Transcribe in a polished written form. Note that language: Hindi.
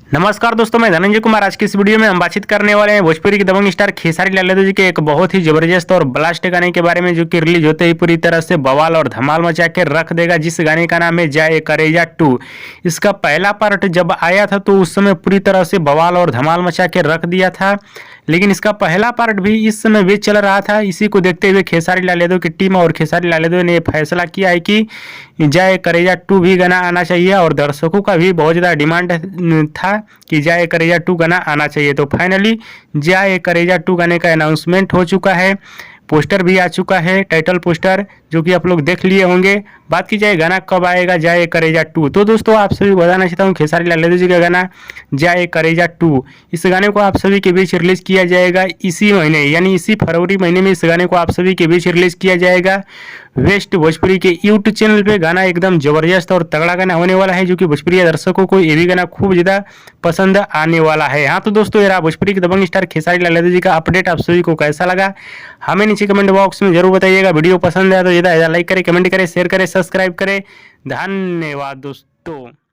नमस्कार दोस्तों, मैं धनंजय कुमार। आज की इस वीडियो में हम बातचीत करने वाले हैं भोजपुरी के दबंग स्टार खेसारी लाल यादव जी के एक बहुत ही जबरदस्त और ब्लास्ट गाने के बारे में, जो कि रिलीज होते ही पूरी तरह से बवाल और धमाल मचा के रख देगा। जिस गाने का नाम है जाए करेजा 2। इसका पहला पार्ट जब आया था तो उस समय पूरी तरह से बवाल और धमाल मचा के रख दिया था, लेकिन इसका पहला पार्ट भी इस समय भी चल रहा था। इसी को देखते हुए खेसारी लाल यादव की टीम और खेसारी लाल यादव ने फैसला किया है कि जाए करेजा 2 भी गाना आना चाहिए, और दर्शकों का भी बहुत ज़्यादा डिमांड था कि जाए करेजा 2 गाना आना चाहिए। तो फाइनली जाए करेजा 2 गाने का अनाउंसमेंट हो चुका है, पोस्टर भी आ चुका है, टाइटल पोस्टर, जो कि आप लोग देख लिए होंगे। बात की जाए गाना कब आएगा जाए करेजा 2, तो दोस्तों आप सभी बताना चाहता हूँ खेसारी लाल यादव जी का गाना जाए करेजा 2, इस गाने को आप सभी के बीच रिलीज किया जाएगा इसी महीने, यानी इसी फरवरी महीने में इस गाने को आप सभी के बीच रिलीज किया जाएगा वेस्ट भोजपुरी के यूट्यूब चैनल पे। गाना एकदम जबरदस्त और तगड़ा गाना होने वाला है, जो कि भोजपुरी दर्शकों को ये भी गाना खूब ज़्यादा पसंद आने वाला है। हाँ तो दोस्तों, ये रहा भोजपुरी के दबंग स्टार खेसारी लाल यादव जी का अपडेट। आप सभी को कैसा लगा हमें नीचे कमेंट बॉक्स में जरूर बताइएगा। वीडियो पसंद आया तो ज़्यादा लाइक करें, कमेंट करें, शेयर करें, सब्सक्राइब करें। धन्यवाद दोस्तों।